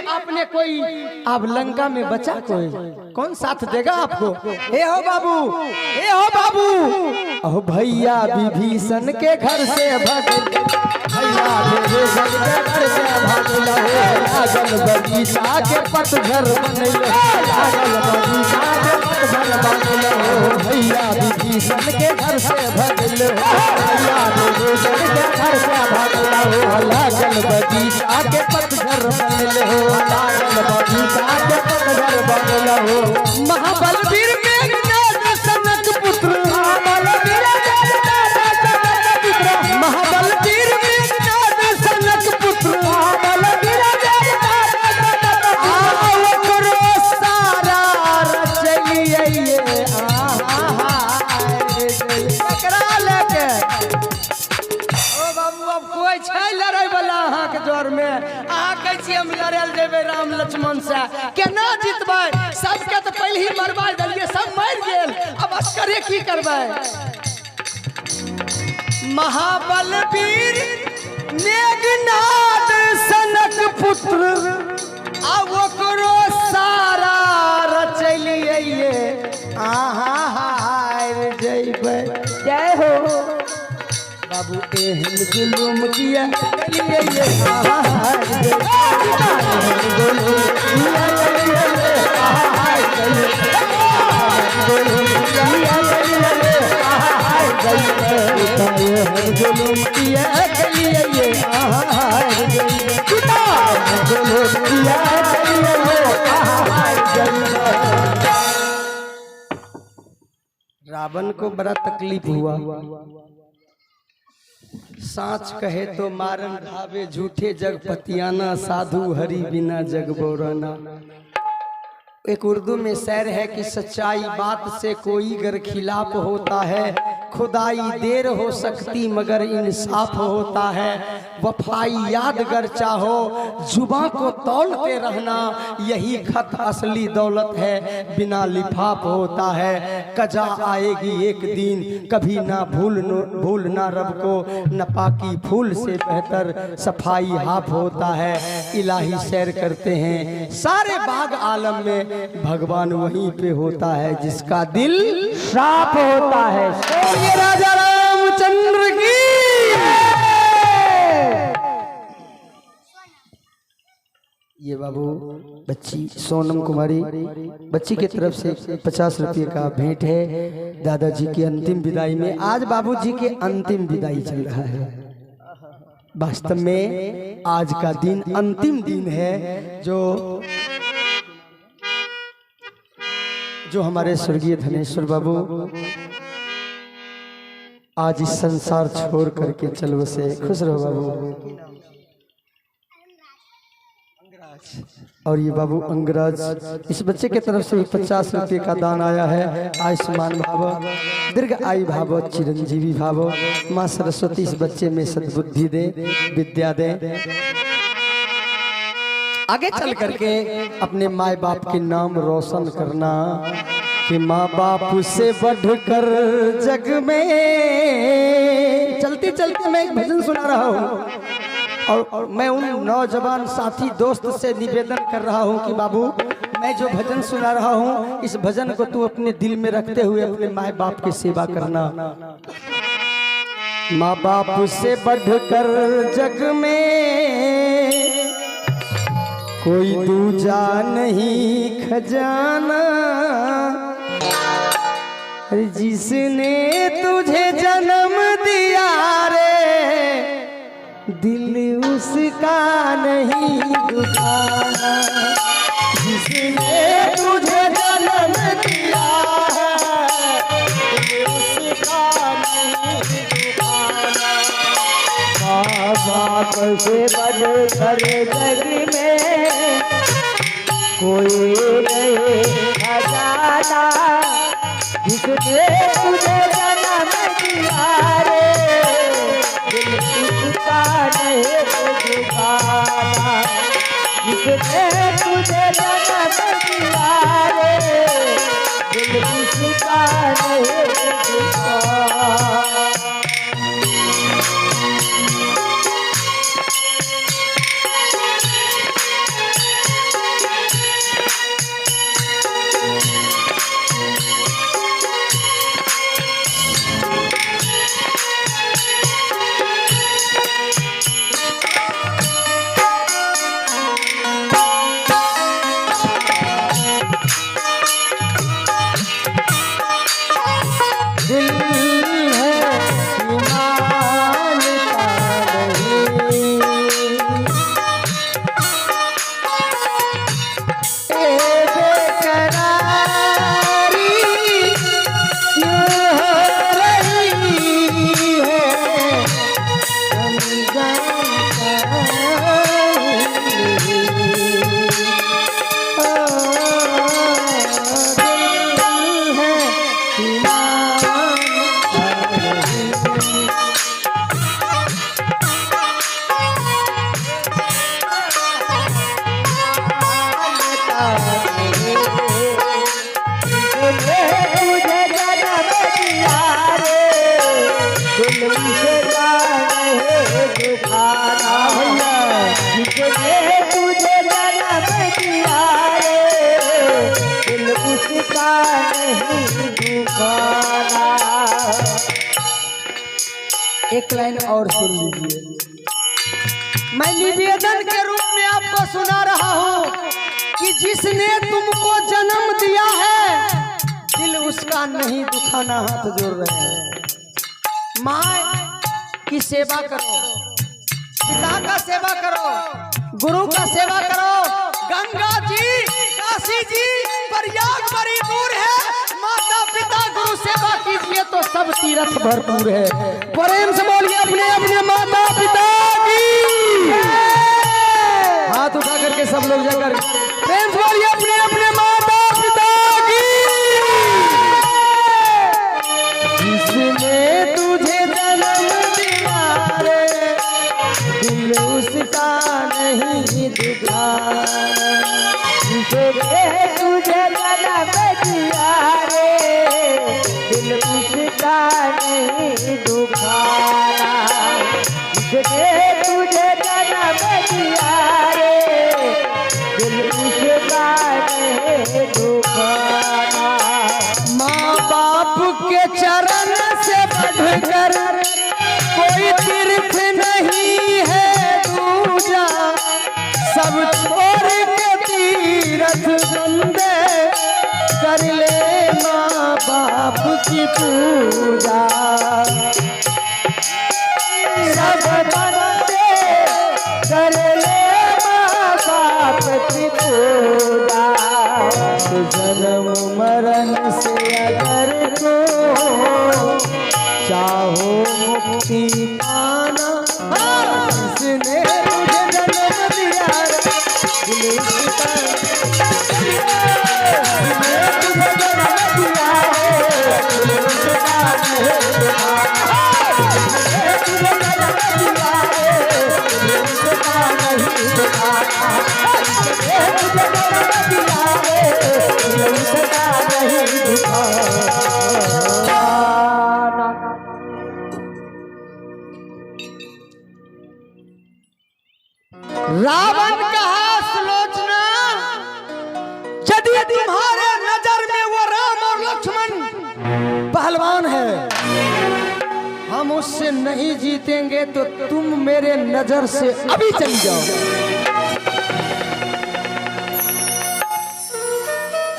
आपने कोई अब लंका में बचा कोई कौन साथ देगा आपको? ए हो बाबू, ए हो बाबू, ओ भैया विभीषण के घर से भग, भैया विभीषण के घर से भागल हो, लागल बगीचा के पतझर बनल, लागल बगीचा के पतझर बनल हो, भैया विभीषण के घर से भगल हो, भैया विभीषण के घर से भागल हो, लागल बगीचा के पतझर बनल हो, लागल बगीचा के पतझर बनल हो। महाबलवीर मेघनाद सनक पुत्र, महाबलवीर मेघनाद सनक पुत्र, महाबलवीर करो सारा रचलिए ककरा लेके। ओ बाबू अब कोई छै लड़ै वाला अहाँ के जोर में? अहाँ कहै छी हम लड़ल जेबै राम लक्ष्मण से, केना जीतबै? सबके तो पहले ही मरवा दिलिए, सब मर गेल, अब अस्करे की करबै? महाबलवीर मेघनाद सनक पुत्र आ ओकरो सारा रचलिए अहाँ हार जइबै। जय हो बाबू, एहन जुलुम किया कलिए अहाँ हार जइबै, एहन जुलुम किया कलिए अहाँ हार जइबै, जुलुम किया कलिए अहाँ हार जइबै, एहन जुलुम किया कलिए अहाँ हार जइबै, जुलुम किया कलिए अहाँ हार जइबै। रावण को बड़ा तकलीफ हुआ, साच कहे तो मारन धावे, झूठे जग पतियाना, साधु हरि बिना जग बोराना। एक उर्दू में शेर है कि सच्चाई बात से कोई गर खिलाफ होता है, खुदाई देर हो सकती मगर इंसाफ होता है, वफाई यादगर चाहो जुबां को तौलते रहना, यही खत असली दौलत है बिना लिफाफ होता है, कजा आएगी एक दिन कभी ना भूलना रब को, नपाकी फूल से बेहतर सफाई हाफ होता है। इलाही सैर करते हैं सारे बाग आलम में, भगवान वहीं पे होता है जिसका दिल साफ होता है। ये राजा रामचंद्र की। ये बाबू बच्ची सोनम कुमारी, बच्ची की तरफ से 50 रुपये का भेंट है दादाजी की अंतिम विदाई में। आज बाबूजी के अंतिम विदाई चल रहा है, वास्तव में आज का दिन अंतिम दिन है जो हमारे स्वर्गीय धनेश्वर बाबू आज इस संसार छोड़ करके चल बसे। खुश रहो बाबू। और ये बाबू अंगराज, इस बच्चे की तरफ से 50 रुपये का दान आया है। आयुष्मान भाव, दीर्घ आयु भाव, चिरंजीवी भाव। माँ सरस्वती इस बच्चे में सद्बुद्धि दे, विद्या दे, आगे चल करके अपने माँ बाप के नाम रोशन करना, कि माँ बाप से बढ़कर जग में। चलते चलते मैं एक भजन सुना रहा हूँ और मैं उन नौजवान साथी दोस्त से निवेदन कर रहा हूँ कि बाबू मैं जो भजन सुना रहा हूँ इस भजन को तू अपने दिल में रखते हुए अपने माँ बाप की सेवा करना। माँ बाप से बढ़कर जग में कोई दूजा नहीं खजाना, जिसने तुझे जन्म दिया रे दिल उसका नहीं दुखाना, जिसने तुझे जन्म दिया है दिल उसका नहीं दुखाना। माँ बाप से बढ़कर जग में कोई नहीं खजाना, जिसने तुझे जन्म दिया रे दिल उसका नहीं दुखाना, जिसने तुझे जन्म दिया रे दिल उसका नहीं दुखाना। एक लाइन और सुन लीजिए। मैं निवेदन के रूप में आपको सुना रहा हूँ कि जिसने तुमको जन्म दिया है दिल उसका नहीं दुखाना। हाथ जोड़ रहे हैं। माँ की सेवा करो, पिता का सेवा करो, गुरु का सेवा करो। गंगा जी, काशी जी, प्रयाग बड़ी दूर है। माता पिता गुरु सेवा कीजिए तो सब तीर्थ भरपूर है। प्रेम से बोलिए अपने अपने माता पिता की। हाथ उठा करके सब लोग जाकर प्रेम से बोलिए अपने अपने माता पिता की। जिसने तुझे जन्म दिया रे दिल उसका नहीं दुखाना। जिसने तुझे जन्म दिया रे दिल उसका नहीं दुखाना। जिसने तुझे जन्म दिया रे दिल उसका नहीं दुखाना। माँ बाप के चरण से बढ़कर कोई तीर्थ नहीं है दूजा। सब छोड़ के तीर्थ बंदे कर ले माँ बाप की पूजा। सब बंदे कर ले माँ बाप की पूजा। जन्म मरण से अगर तो चाहो मुक्ति पाना। जिसने तुझे जन्म दिया दिल उसका रावण कहा सुलोचना यदि तुम्हारे नजर में वो राम और लक्ष्मण पहलवान है हम उससे नहीं जीतेंगे तो तुम मेरे नजर से अभी चली जाओ।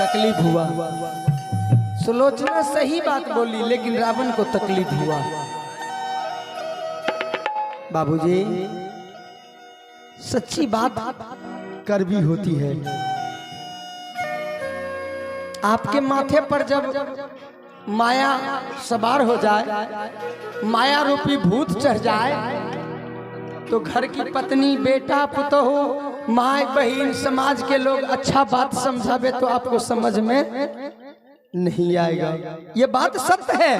तकलीफ हुआ। सुलोचना सही बात बोली लेकिन रावण को तकलीफ हुआ। बाबूजी सच्ची बात कड़वी होती है। आपके माथे पर जब माया सवार हो जाए, माया रूपी भूत चढ़ जाए तो घर की पत्नी, बेटा, पुतोहू, माँ, बहन, समाज के लोग अच्छा बात समझावे तो आपको समझ में नहीं आएगा। ये बात सत्य है।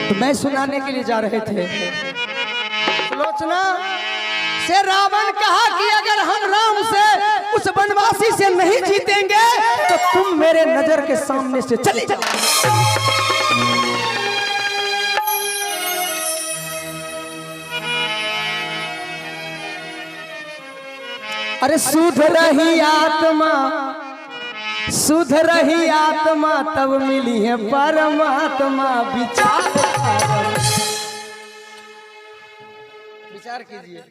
तो मैं सुनाने के लिए जा रहे थे। सुलोचना से रावण कहा कि अगर हम राम से उस वनवासी से नहीं जीतेंगे तो तुम मेरे नजर के सामने से चली जाओ। अरे सुध रही आत्मा, सुध रही आत्मा तब मिली है परमात्मा। विचार कीजिए,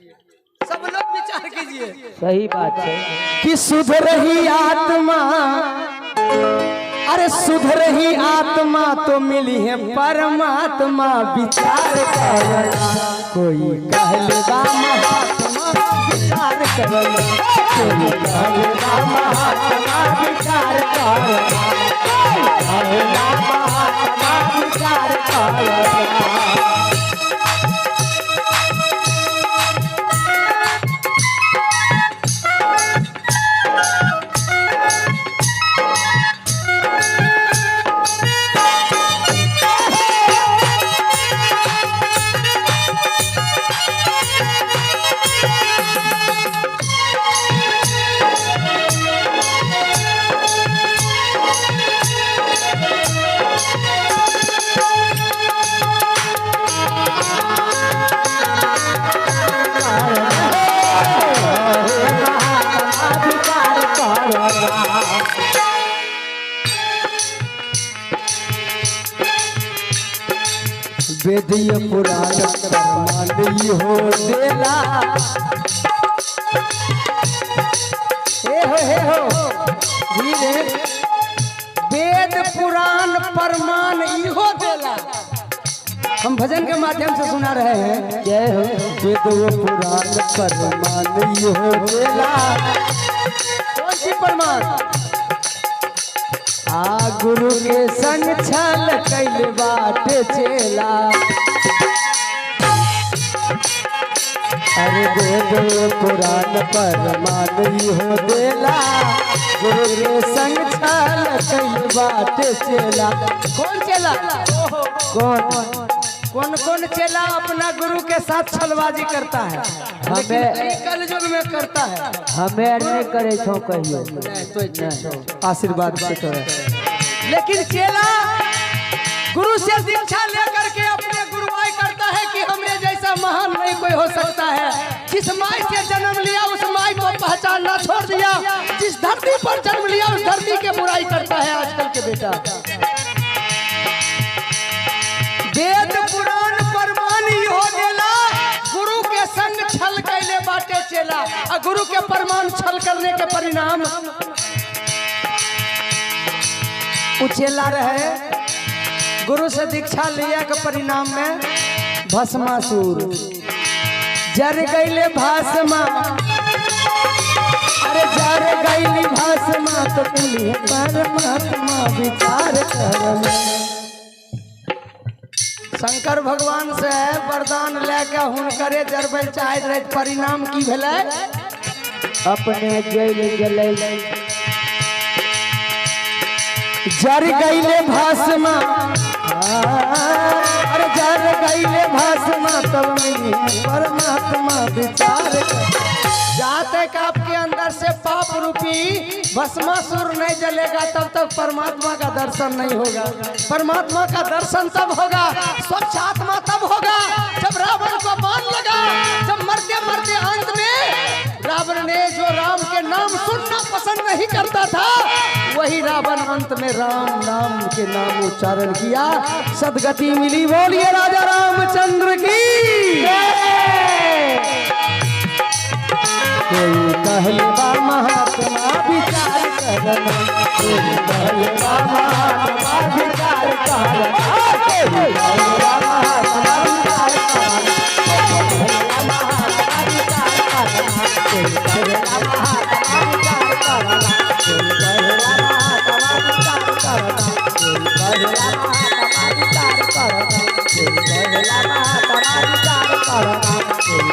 सब लोग विचार कीजिए। सही बात है कि सुध रही आत्मा, अरे सुध रही आत्मा तो मिली है परमात्मा। विचार करना कोई कहलेगा महात्मा, विचार करना कोई कहलेगा महात्मा, विचार करना। वेदीय पुराण प्रमाण हो देला हे हो धीरे वेद पुराण प्रमाण इहो देला। हम भजन के माध्यम से सुना रहे हैं जय हो। वेद पुराण प्रमाण इहो देला। कौन सी प्रमाण? आ गुरु के संग छल कैल बाट चेला। अरे वेद पुराण प्रमाण हो देला। गुरु के संग छल कैल बाट चेला। कौन चेला? कौन कौन चेला अपना गुरु के साथ छलबाजी करता है? हमें कलयुग में करता है। हमें नहीं करे छो कहियो तो आशीर्वाद से करे। लेकिन चेला गुरु से दीक्षा लेकर के अपने गुरुवाई करता है कि हमरे जैसा महान नहीं कोई हो सकता है। जिस माई से जन्म लिया उस माई को पहचानना छोड़ दिया। जिस धरती पर जन्म लिया उस धरती के बुराई करता है आजकल के बेटा। वेद पुराण प्रमाण हो देला। गुरु के संग छल कैले बाटे चेला। और गुरु के प्रमाण छल करने के परिणाम उचेला रहे। गुरु से दीक्षा लिया के परिणाम में भस्मासुर जर गईले भास्मा। अरे जर गईली भास्मा तो तुम परमात्मा विचार कर। शंकर भगवान से वरदान लेके हुनकरे जरबल चाहत रहे। परिणाम की भेलै? अपने जल जलै जर गईले भास्मा। अरे जर गईले भास्मा तब मिली परमात्मा विचार कर। जहाँ तक आपके अंदर से पाप रूपी भस्मासुर नहीं जलेगा तब तक परमात्मा का दर्शन नहीं होगा। परमात्मा का दर्शन तब होगा, स्वच्छ आत्मा तब होगा जब रावण को बाण लगा। जब मरते मरते अंत में रावण ने जो राम के नाम सुनना पसंद नहीं करता था, वही रावण अंत में राम नाम के नाम उच्चारण किया, सदगति मिली। बोलिए राजा रामचंद्र की। कोई कहलवा महात्मा विचार करना। कोई कहलवा महात्मा विचार करना। कोई कहलवा महात्मा विचार करना। कोई कहलवा महात्मा विचार करना। कोई कहलवा महात्मा विचार करना। कोई कहलवा महात्मा विचार करना। कोई कहलवा महात्मा विचार करना।